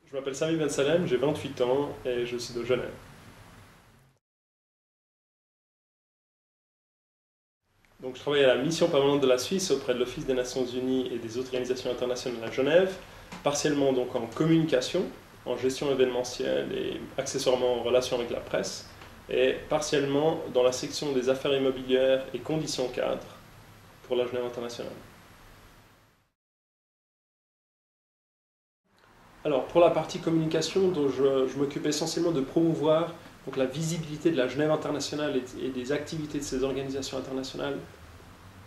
Je m'appelle Sami Ben Salem, j'ai 28 ans et je suis de Genève. Donc, je travaille à la mission permanente de la Suisse auprès de l'Office des Nations Unies et des organisations internationales à Genève, partiellement donc en communication, en gestion événementielle et accessoirement en relation avec la presse, et partiellement dans la section des affaires immobilières et conditions cadres pour la Genève internationale. Alors, pour la partie communication, donc je m'occupe essentiellement de promouvoir donc, la visibilité de la Genève internationale et des activités de ces organisations internationales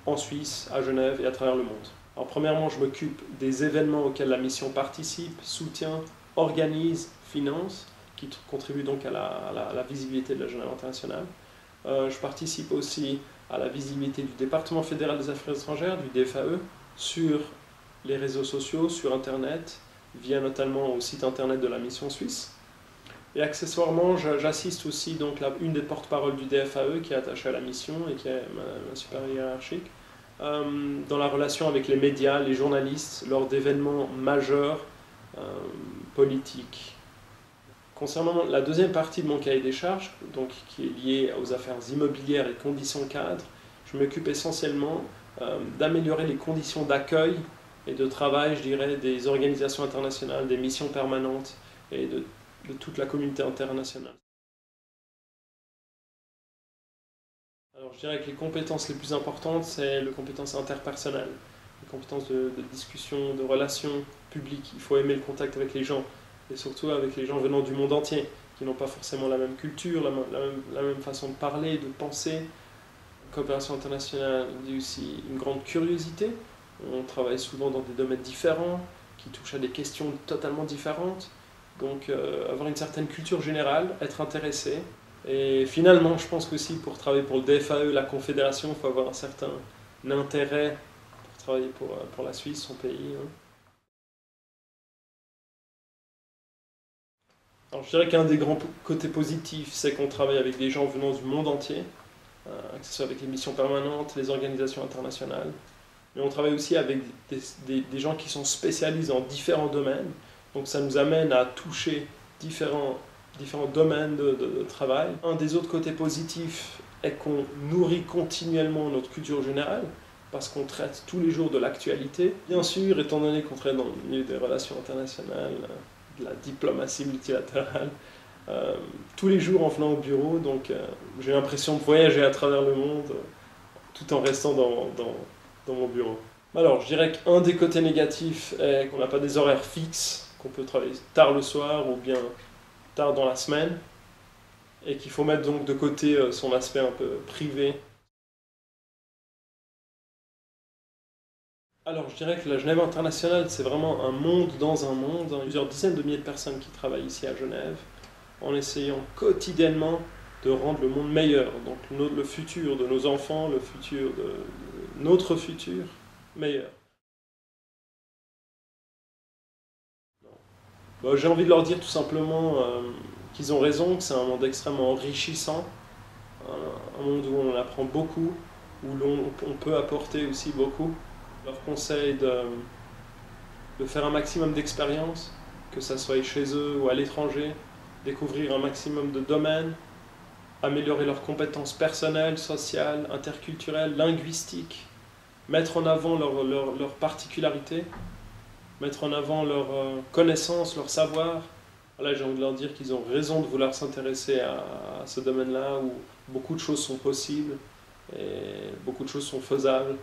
en Suisse, à Genève et à travers le monde. Alors, premièrement, je m'occupe des événements auxquels la mission participe, soutient, organise, finance, qui contribuent donc à la visibilité de la Genève internationale. Je participe aussi à la visibilité du département fédéral des affaires étrangères, du DFAE, sur les réseaux sociaux, sur Internet, via notamment au site internet de la mission suisse. Et accessoirement, j'assiste aussi donc une des porte-paroles du DFAE qui est attachée à la mission et qui est ma supérieure hiérarchique, dans la relation avec les médias, les journalistes, lors d'événements majeurs politiques. Concernant la deuxième partie de mon cahier des charges, donc, qui est liée aux affaires immobilières et conditions cadres, je m'occupe essentiellement d'améliorer les conditions d'accueil et de travail, je dirais, des organisations internationales, des missions permanentes et de toute la communauté internationale. Alors, je dirais que les compétences les plus importantes, c'est les compétences interpersonnelles, les compétences de discussion, de relations publiques. Il faut aimer le contact avec les gens, et surtout avec les gens venant du monde entier, qui n'ont pas forcément la même culture, la même façon de parler, de penser. La coopération internationale dit aussi une grande curiosité. On travaille souvent dans des domaines différents, qui touchent à des questions totalement différentes. Donc avoir une certaine culture générale, être intéressé. Et finalement, je pense qu'aussi pour travailler pour le DFAE, la Confédération, il faut avoir un certain intérêt pour travailler pour la Suisse, son pays. Alors je dirais qu'un des grands côtés positifs, c'est qu'on travaille avec des gens venant du monde entier, que ce soit avec les missions permanentes, les organisations internationales. Mais on travaille aussi avec des gens qui sont spécialisés en différents domaines. Donc ça nous amène à toucher différents domaines de travail. Un des autres côtés positifs est qu'on nourrit continuellement notre culture générale, parce qu'on traite tous les jours de l'actualité. Bien sûr, étant donné qu'on traite dans le milieu des relations internationales, de la diplomatie multilatérale, tous les jours en venant au bureau, donc j'ai l'impression de voyager à travers le monde tout en restant dans mon bureau. Alors, je dirais qu'un des côtés négatifs est qu'on n'a pas des horaires fixes, qu'on peut travailler tard le soir ou bien tard dans la semaine, et qu'il faut mettre donc de côté son aspect un peu privé. Alors, je dirais que la Genève internationale, c'est vraiment un monde dans un monde, plusieurs dizaines de milliers de personnes qui travaillent ici à Genève, en essayant quotidiennement de rendre le monde meilleur, donc le futur de nos enfants, le futur de notre futur meilleur. Bon, j'ai envie de leur dire tout simplement qu'ils ont raison, que c'est un monde extrêmement enrichissant, un monde où on apprend beaucoup, où on peut apporter aussi beaucoup. Je leur conseille de faire un maximum d'expériences, que ce soit chez eux ou à l'étranger, découvrir un maximum de domaines, améliorer leurs compétences personnelles, sociales, interculturelles, linguistiques, mettre en avant leurs particularités, mettre en avant leurs connaissances, leur savoir. Voilà, j'ai envie de leur dire qu'ils ont raison de vouloir s'intéresser à ce domaine-là où beaucoup de choses sont possibles et beaucoup de choses sont faisables.